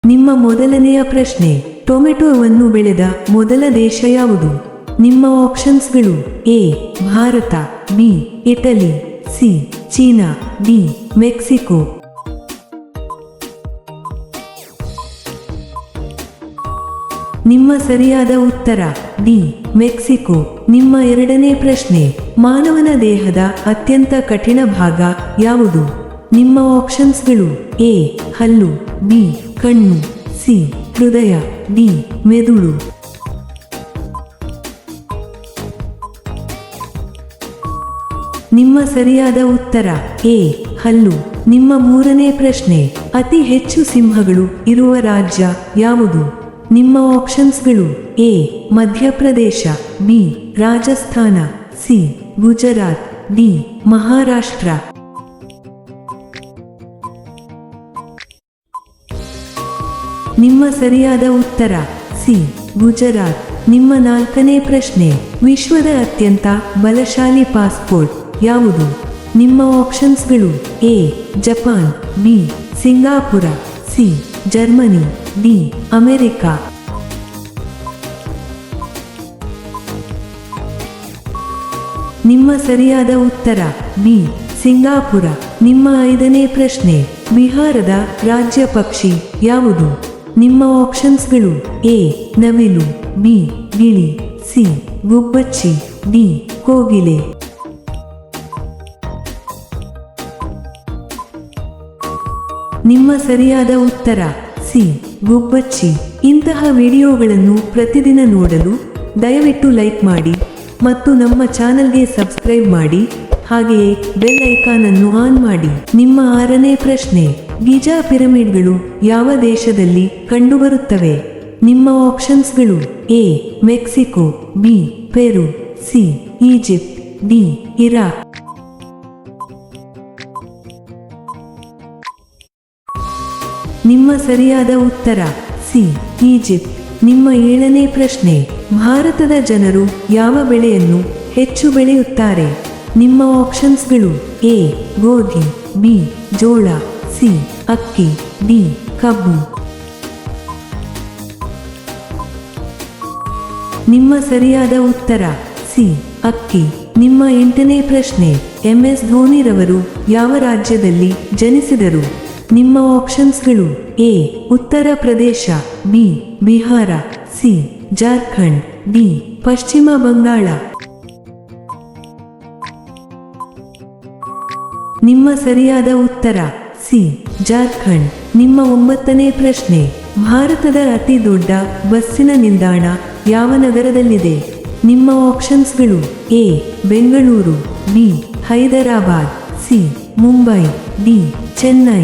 ನಿಮ್ಮ ಮೊದಲನೆಯ ಪ್ರಶ್ನೆ, ಟೊಮೆಟೊವನ್ನು ಬೆಳೆದ ಮೊದಲ ದೇಶ ಯಾವುದು? ನಿಮ್ಮ ಆಪ್ಷನ್ಸ್ಗಳು: A Bharat, B Italy, C China, D Mexico. ನಿಮ್ಮ ಸರಿಯಾದ ಉತ್ತರ ಡಿ ಮೆಕ್ಸಿಕೋ. ನಿಮ್ಮ ಎರಡನೇ ಪ್ರಶ್ನೆ, ಮಾನವನ ದೇಹದ ಅತ್ಯಂತ ಕಠಿಣ ಭಾಗ ಯಾವುದು? ನಿಮ್ಮ ಆಪ್ಷನ್ಸ್ಗಳು: ಎ ಹಲ್ಲು, ಬಿ ಕಣ್ಣು, ಸಿ ಹೃದಯ, ಡಿ ಮೆದುಳು. ನಿಮ್ಮ ಸರಿಯಾದ ಉತ್ತರ ಎ ಹಲ್ಲು. ನಿಮ್ಮ ಮೂರನೇ ಪ್ರಶ್ನೆ, ಅತಿ ಹೆಚ್ಚು ಸಿಂಹಗಳು ಇರುವ ರಾಜ್ಯ ಯಾವುದು? ನಿಮ್ಮ ಆಪ್ಷನ್ಸ್ಗಳು: A Madhya Pradesh, B Rajasthan, C Gujarat, D Maharashtra. ನಿಮ್ಮ ಸರಿಯಾದ ಉತ್ತರ ಸಿ ಗುಜರಾತ್. ನಿಮ್ಮ ನಾಲ್ಕನೇ ಪ್ರಶ್ನೆ, ವಿಶ್ವದ ಅತ್ಯಂತ ಬಲಶಾಲಿ ಪಾಸ್ಪೋರ್ಟ್ ಯಾವುದು? ನಿಮ್ಮ ಆಪ್ಷನ್ಸ್ಗಳು: A Japan, B Singapore, C Germany, D America. ನಿಮ್ಮ ಸರಿಯಾದ ಉತ್ತರ ಬಿ ಸಿಂಗಾಪುರ. ನಿಮ್ಮ ಐದನೇ ಪ್ರಶ್ನೆ, ಬಿಹಾರದ ರಾಜ್ಯ ಪಕ್ಷಿ ಯಾವುದು? ನಿಮ್ಮ ಆಪ್ಷನ್ಸ್ಗಳು: ಎ ನವಿಲು, ಬಿ ಗಿಳಿ, ಸಿ ಗುಬ್ಬಚ್ಚಿ, ಡಿ ಕೋಗಿಲೆ. ನಿಮ್ಮ ಸರಿಯಾದ ಉತ್ತರ ಸಿ ಗುಬ್ಬಚ್ಚಿ. ಇಂತಹ ವಿಡಿಯೋಗಳನ್ನು ಪ್ರತಿದಿನ ನೋಡಲು ದಯವಿಟ್ಟು ಲೈಕ್ ಮಾಡಿ ಮತ್ತು ನಮ್ಮ ಚಾನಲ್ಗೆ ಸಬ್ಸ್ಕ್ರೈಬ್ ಮಾಡಿ, ಹಾಗೆಯೇ ಬೆಲ್ ಐಕಾನ್ ಅನ್ನು ಆನ್ ಮಾಡಿ. ನಿಮ್ಮ ಆರನೇ ಪ್ರಶ್ನೆ, ಗಿಜಾ ಪಿರಮಿಡ್ಗಳು ಯಾವ ದೇಶದಲ್ಲಿ ಕಂಡುಬರುತ್ತವೆ? ನಿಮ್ಮ ಆಪ್ಷನ್ಸ್ಗಳು: A Mexico, B Peru, C Egypt, D Iraq. ನಿಮ್ಮ ಸರಿಯಾದ ಉತ್ತರ ಸಿ ಈಜಿಪ್ಟ್. ನಿಮ್ಮ ಏಳನೇ ಪ್ರಶ್ನೆ, ಭಾರತದ ಜನರು ಯಾವ ಬೆಳೆಯನ್ನು ಹೆಚ್ಚು ಬೆಳೆಯುತ್ತಾರೆ? ನಿಮ್ಮ ಆಪ್ಷನ್ಸ್ಗಳು: ಎ ಗೋಧಿ, ಬಿ ಜೋಳ, ಸಿ ಅಕ್ಕಿ, ಡಿ ಕಬ್ಬು. ನಿಮ್ಮ ಸರಿಯಾದ ಉತ್ತರ ಸಿ ಅಕ್ಕಿ. ನಿಮ್ಮ ಎಂಟನೇ ಪ್ರಶ್ನೆ, MS ಧೋನಿರವರು ಯಾವ ರಾಜ್ಯದಲ್ಲಿ ಜನಿಸಿದರು? ನಿಮ್ಮ ಆಪ್ಷನ್ಸ್ಗಳು: A Uttar Pradesh, B Bihar, C Jharkhand, D ಪಶ್ಚಿಮ ಬಂಗಾಳ. ನಿಮ್ಮ ಸರಿಯಾದ ಉತ್ತರ ಸಿ ಜಾರ್ಖಂಡ್. ನಿಮ್ಮ ಒಂಬತ್ತನೇ ಪ್ರಶ್ನೆ, ಭಾರತದ ಅತಿ ದೊಡ್ಡ ಬಸ್ಸಿನ ನಿಲ್ದಾಣ ಯಾವ ನಗರದಲ್ಲಿದೆ? ನಿಮ್ಮ ಆಪ್ಷನ್ಸ್ಗಳು: A Bengaluru, B Hyderabad, C Mumbai, D Chennai.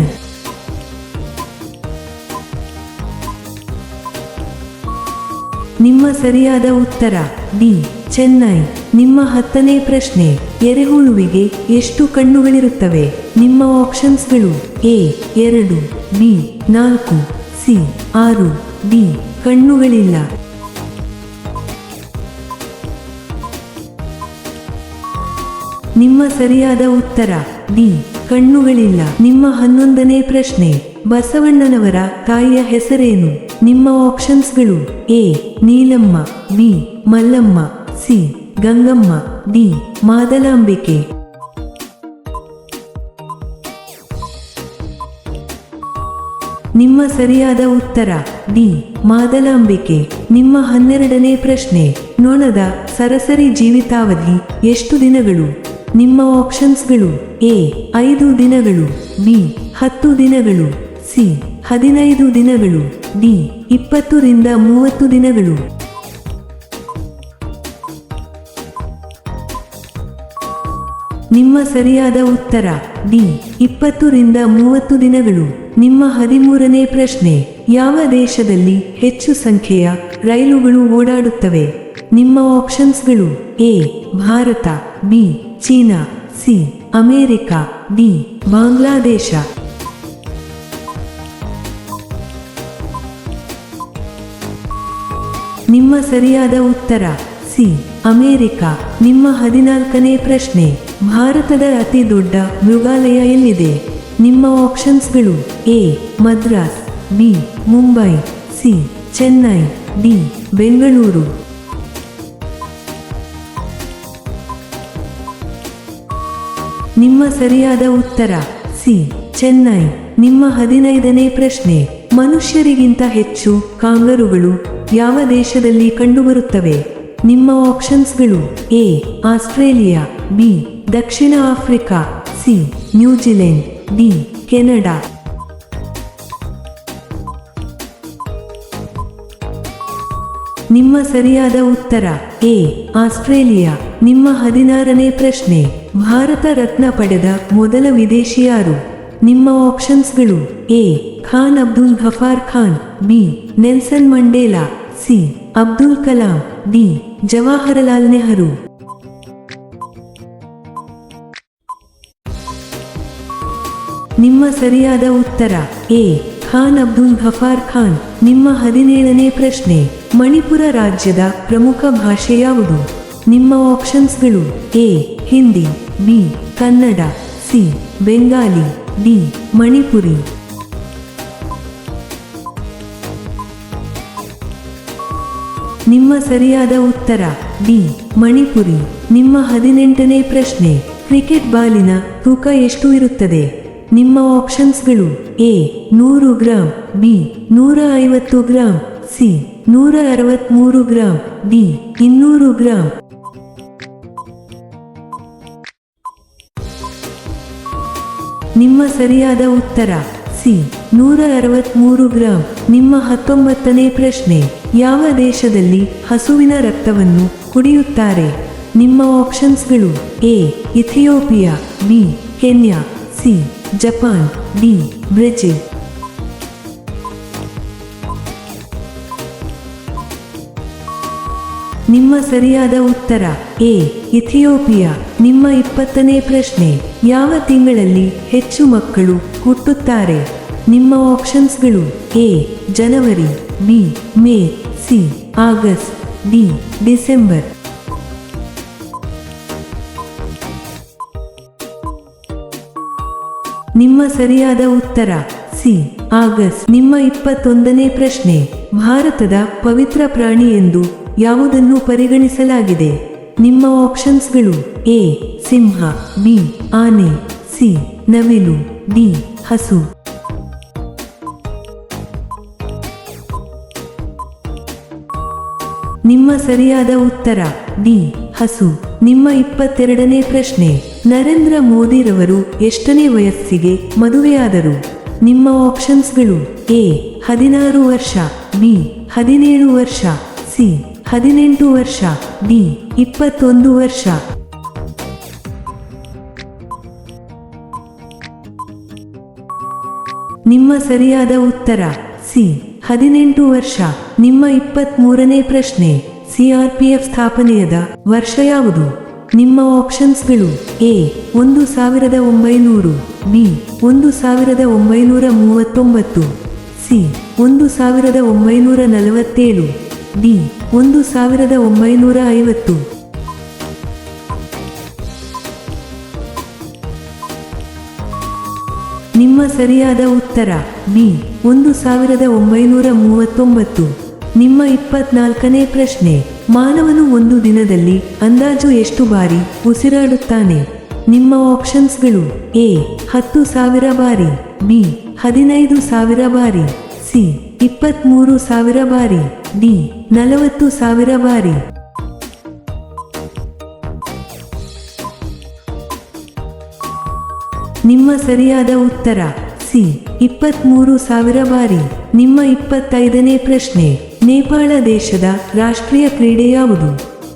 ನಿಮ್ಮ ಸರಿಯಾದ ಉತ್ತರ ಡಿ ಚೆನ್ನೈ. ನಿಮ್ಮ ಹತ್ತನೇ ಪ್ರಶ್ನೆ, ಎರೆಹುಳುವಿಗೆ ಎಷ್ಟು ಕಣ್ಣುಗಳಿರುತ್ತವೆ? ನಿಮ್ಮ ಆಪ್ಷನ್ಸ್ಗಳು: ಎ 2, ಬಿ 4, ಸಿ 6, ಡಿ ಕಣ್ಣುಗಳಿಲ್ಲ. ನಿಮ್ಮ ಸರಿಯಾದ ಉತ್ತರ ಡಿ ಕಣ್ಣುಗಳಿಲ್ಲ. ನಿಮ್ಮ 11ನೇ ಪ್ರಶ್ನೆ, ಬಸವಣ್ಣನವರ ತಾಯಿಯ ಹೆಸರೇನು? ನಿಮ್ಮ ಆಪ್ಷನ್ಸ್ಗಳು: A Neelamma, B Mallamma, C Gangamma, D Madalambike. ನಿಮ್ಮ ಸರಿಯಾದ ಉತ್ತರ ಡಿ ಮಾದಲಾಂಬಿಕೆ. ನಿಮ್ಮ 12ನೇ ಪ್ರಶ್ನೆ, ನೊಣದ ಸರಾಸರಿ ಜೀವಿತಾವಧಿ ಎಷ್ಟು ದಿನಗಳು? ನಿಮ್ಮ ಆಪ್ಷನ್ಸ್ಗಳು: ಎ 5 ದಿನಗಳು, ಬಿ 10 ದಿನಗಳು, ಸಿ 15 ದಿನಗಳು, ಡಿ 20 ರಿಂದ 30 ದಿನಗಳು. ನಿಮ್ಮ ಸರಿಯಾದ ಉತ್ತರ ಡಿ 20 ರಿಂದ 30 ದಿನಗಳು. ನಿಮ್ಮ 13ನೇ ಪ್ರಶ್ನೆ, ಯಾವ ದೇಶದಲ್ಲಿ ಹೆಚ್ಚು ಸಂಖ್ಯೆಯ ರೈಲುಗಳು ಓಡಾಡುತ್ತವೆ? ನಿಮ್ಮ ಆಪ್ಷನ್ಸ್ಗಳು: A Bharat, B China, C America, D Bangladesh. ನಿಮ್ಮ ಸರಿಯಾದ ಉತ್ತರ ಸಿ ಅಮೆರಿಕ. ನಿಮ್ಮ 14ನೇ ಪ್ರಶ್ನೆ, ಭಾರತದ ಅತಿ ದೊಡ್ಡ ಮೃಗಾಲಯ ಎಲ್ಲಿದೆ? ನಿಮ್ಮ ಆಪ್ಷನ್ಸ್ಗಳು: A Madras, B Mumbai, C Chennai, D Bengaluru. ನಿಮ್ಮ ಸರಿಯಾದ ಉತ್ತರ ಸಿ ಚೆನ್ನೈ. ನಿಮ್ಮ 15ನೇ ಪ್ರಶ್ನೆ, ಮನುಷ್ಯರಿಗಿಂತ ಹೆಚ್ಚು ಕಾಂಗರುಗಳು ಯಾವ ದೇಶದಲ್ಲಿ ಕಂಡುಬರುತ್ತವೆ? ನಿಮ್ಮ ಆಪ್ಷನ್ಸ್ಗಳು: A Australia, B Dakshina Africa, C New Zealand, D Canada. ನಿಮ್ಮ ಸರಿಯಾದ ಉತ್ತರ ಎ ಆಸ್ಟ್ರೇಲಿಯಾ. ನಿಮ್ಮ 16ನೇ ಪ್ರಶ್ನೆ, ಭಾರತ ರತ್ನ ಪಡೆದ ಮೊದಲ ವಿದೇಶಿ ಯಾರು? ನಿಮ್ಮ ಆಪ್ಷನ್ಸ್ಗಳು: A Khan Abdul Ghaffar Khan, B Nelson Mandela, C Abdul Kalam, D Jawaharlal Nehru. ನಿಮ್ಮ ಸರಿಯಾದ ಉತ್ತರ ಎ ಖಾನ್ ಅಬ್ದುಲ್ ಗಫಾರ್ ಖಾನ್. ನಿಮ್ಮ 17ನೇ ಪ್ರಶ್ನೆ, ಮಣಿಪುರ ರಾಜ್ಯದ ಪ್ರಮುಖ ಭಾಷೆ ಯಾವುದು? ನಿಮ್ಮ ಆಪ್ಷನ್ಸ್ಗಳು: A Hindi, B Kannada, C Bengali, D Manipuri. ನಿಮ್ಮ ಸರಿಯಾದ ಉತ್ತರ ಡಿ ಮಣಿಪುರಿ. ನಿಮ್ಮ 18ನೇ ಪ್ರಶ್ನೆ, ಕ್ರಿಕೆಟ್ ಬಾಲಿನ ತೂಕ ಎಷ್ಟು ಇರುತ್ತದೆ? ನಿಮ್ಮ ಆಪ್ಷನ್ಸ್ಗಳು: A 100 gram, B 150 gram, C 163 gram, D 200 gram. ನಿಮ್ಮ ಸರಿಯಾದ ಉತ್ತರ ಸಿ 163 ಗ್ರಾಂ. ನಿಮ್ಮ 19ನೇ ಪ್ರಶ್ನೆ, ಯಾವ ದೇಶದಲ್ಲಿ ಹಸುವಿನ ರಕ್ತವನ್ನು ಕುಡಿಯುತ್ತಾರೆ? ನಿಮ್ಮ ಆಪ್ಷನ್ಸ್ಗಳು: A Ethiopia, B Kenya, C Japan, D Brazil. ನಿಮ್ಮ ಸರಿಯಾದ ಉತ್ತರ ಎ ಇಥಿಯೋಪಿಯಾ. ನಿಮ್ಮ 20ನೇ ಪ್ರಶ್ನೆ, ಯಾವ ತಿಂಗಳಲ್ಲಿ ಹೆಚ್ಚು ಮಕ್ಕಳು ಹುಟ್ಟುತ್ತಾರೆ? ನಿಮ್ಮ ಆಪ್ಷನ್ಸ್ಗಳು: ಎ ಜನವರಿ, B May, C August, D December. ನಿಮ್ಮ ಸರಿಯಾದ ಉತ್ತರ ಸಿ ಆಗಸ್ಟ್. ನಿಮ್ಮ 21ನೇ ಪ್ರಶ್ನೆ, ಭಾರತದ ಪವಿತ್ರ ಪ್ರಾಣಿ ಎಂದು ಯಾವುದನ್ನು ಪರಿಗಣಿಸಲಾಗಿದೆ? ನಿಮ್ಮ ಆಪ್ಷನ್ಸ್ಗಳು: ಎ ಸಿಂಹ, ಬಿ ಆನೆ, ಸಿ ನವಿಲು, ಡಿ ಹಸು. ನಿಮ್ಮ ಸರಿಯಾದ ಉತ್ತರ ಡಿ ಹಸು. ನಿಮ್ಮ 22ನೇ ಪ್ರಶ್ನೆ, ನರೇಂದ್ರ ಮೋದಿರವರು ಎಷ್ಟನೇ ವಯಸ್ಸಿಗೆ ಮದುವೆಯಾದರು? ನಿಮ್ಮ ಆಪ್ಷನ್ಸ್ಗಳು: ಎ 16 ವರ್ಷ, ಬಿ 17 ವರ್ಷ, ಸಿ 18 ವರ್ಷ, ಡಿ 21 ವರ್ಷ. ನಿಮ್ಮ ಸರಿಯಾದ ಉತ್ತರ ಸಿ 18 ವರ್ಷ. ನಿಮ್ಮ 23ನೇ ಪ್ರಶ್ನೆ, CRPF ಸ್ಥಾಪನೆಯಾದ ವರ್ಷ ಯಾವುದು? ನಿಮ್ಮ ಆಪ್ಷನ್ಸ್ಗಳು: ಎ 1900, ಬಿ 1939, ಸಿ 1947, ಡಿ 1950. ನಿಮ್ಮ ಸರಿಯಾದ ಉತ್ತರ ಬಿ 1939. ನಿಮ್ಮ 24ನೇ ಪ್ರಶ್ನೆ, ಮಾನವನು ಒಂದು ದಿನದಲ್ಲಿ ಅಂದಾಜು ಎಷ್ಟು ಬಾರಿ ಉಸಿರಾಡುತ್ತಾನೆ? ನಿಮ್ಮ ಆಪ್ಷನ್ಸ್ಗಳು: ಎ 10,000 ಬಾರಿ, ಬಿ 15,000 ಬಾರಿ, ಸಿ 23,000 ಬಾರಿ, ಡಿ 40,000 ಬಾರಿ. ನಿಮ್ಮ ಸರಿಯಾದ ಉತ್ತರ ಸಿ 23,000 ಬಾರಿ. ನಿಮ್ಮ 25ನೇ ಪ್ರಶ್ನೆ, ನೇಪಾಳ ದೇಶದ ರಾಷ್ಟ್ರೀಯ ಕ್ರೀಡೆ ಯಾವುದು?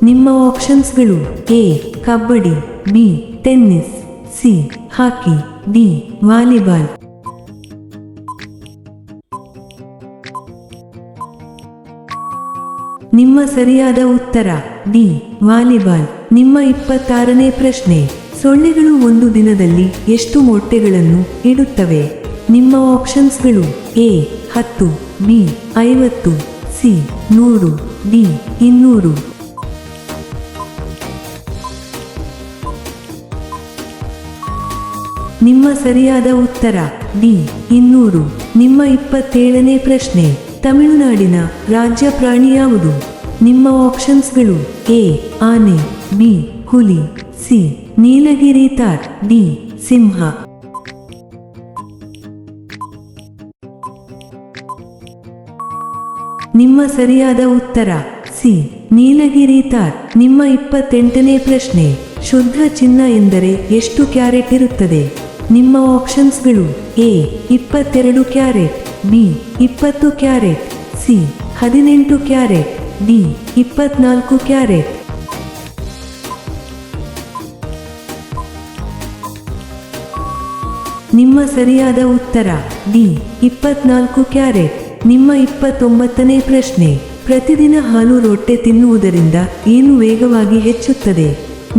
ನಿಮ್ಮ ಆಪ್ಷನ್ಸ್ಗಳು: A kabaddi, B tennis, C hockey, D volleyball. ನಿಮ್ಮ ಸರಿಯಾದ ಉತ್ತರ ಡಿ ವಾಲಿಬಾಲ್. ನಿಮ್ಮ 26ನೇ ಪ್ರಶ್ನೆ, ಸೊಳ್ಳೆಗಳು ಒಂದು ದಿನದಲ್ಲಿ ಎಷ್ಟು ಮೊಟ್ಟೆಗಳನ್ನು ಇಡುತ್ತವೆ? ನಿಮ್ಮ ಆಪ್ಷನ್ಸ್ಗಳು: ಎ 10, ಬಿ 50, ಸಿ 100, ಡಿ 200. ನಿಮ್ಮ ಸರಿಯಾದ ಉತ್ತರ ಡಿ 200. ನಿಮ್ಮ 27ನೇ ಪ್ರಶ್ನೆ, ತಮಿಳುನಾಡಿನ ರಾಜ್ಯ ಪ್ರಾಣಿ ಯಾವುದು? ನಿಮ್ಮ ಆಪ್ಷನ್ಸ್ಗಳು: ಎ ಆನೆ, ಬಿ ಹುಲಿ, ಸಿ ನೀಲಗಿರಿ ತಾರ್, ಡಿ ಸಿಂಹ. ನಿಮ್ಮ ಸರಿಯಾದ ಉತ್ತರ ಸಿ ನೀಲಗಿರಿ ತಾರ್. ನಿಮ್ಮ 28ನೇ ಪ್ರಶ್ನೆ, ಶುದ್ಧ ಚಿನ್ನ ಎಂದರೆ ಎಷ್ಟು ಕ್ಯಾರೆಟ್ ಇರುತ್ತದೆ? ನಿಮ್ಮ ಆಪ್ಷನ್ಸ್ಗಳು: A 22 carat, B 20 carat, C 18 carat, D 24 carat. ನಿಮ್ಮ ಸರಿಯಾದ ಉತ್ತರ ಡಿ 24 ಕ್ಯಾರೆಟ್. ನಿಮ್ಮ 29ನೇ ಪ್ರಶ್ನೆ, ಪ್ರತಿದಿನ ಹಾಲು ರೊಟ್ಟೆ ತಿನ್ನುವುದರಿಂದ ಏನು ವೇಗವಾಗಿ ಹೆಚ್ಚುತ್ತದೆ?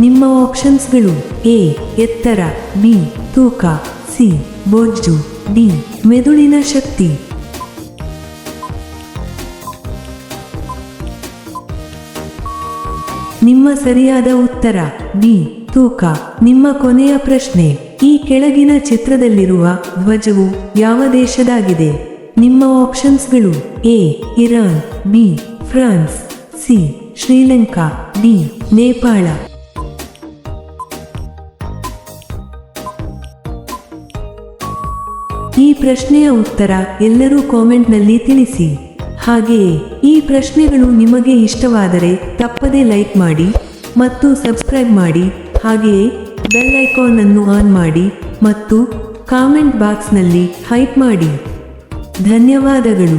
ನಿಮ್ಮ ಆಪ್ಷನ್ಸ್ಗಳು: ಎ ಎತ್ತರ, ಬಿ ತೂಕ, ಸಿ ಬೊಜ್ಜು, ಡಿ ಮೆದುಳಿನ ಶಕ್ತಿ. ನಿಮ್ಮ ಸರಿಯಾದ ಉತ್ತರ ಬಿ ತೂಕ. ನಿಮ್ಮ ಕೊನೆಯ ಪ್ರಶ್ನೆ, ಈ ಕೆಳಗಿನ ಚಿತ್ರದಲ್ಲಿರುವ ಧ್ವಜವು ಯಾವ ದೇಶದಾಗಿದೆ? ನಿಮ್ಮ ಆಪ್ಷನ್ಸ್ಗಳು: A Iran, B France, C Sri Lanka, D Nepal. ಈ ಪ್ರಶ್ನೆಯ ಉತ್ತರ ಎಲ್ಲರೂ ಕಾಮೆಂಟ್ನಲ್ಲಿ ತಿಳಿಸಿ. ಹಾಗೆಯೇ ಈ ಪ್ರಶ್ನೆಗಳು ನಿಮಗೆ ಇಷ್ಟವಾದರೆ ತಪ್ಪದೇ ಲೈಕ್ ಮಾಡಿ ಮತ್ತು ಸಬ್ಸ್ಕ್ರೈಬ್ ಮಾಡಿ. ಹಾಗೆಯೇ ಬೆಲ್ ಐಕಾನ್ ಅನ್ನು ಆನ್ ಮಾಡಿ ಮತ್ತು ಕಾಮೆಂಟ್ ಬಾಕ್ಸ್ನಲ್ಲಿ ಹೈಪ್ ಮಾಡಿ. ಧನ್ಯವಾದಗಳು.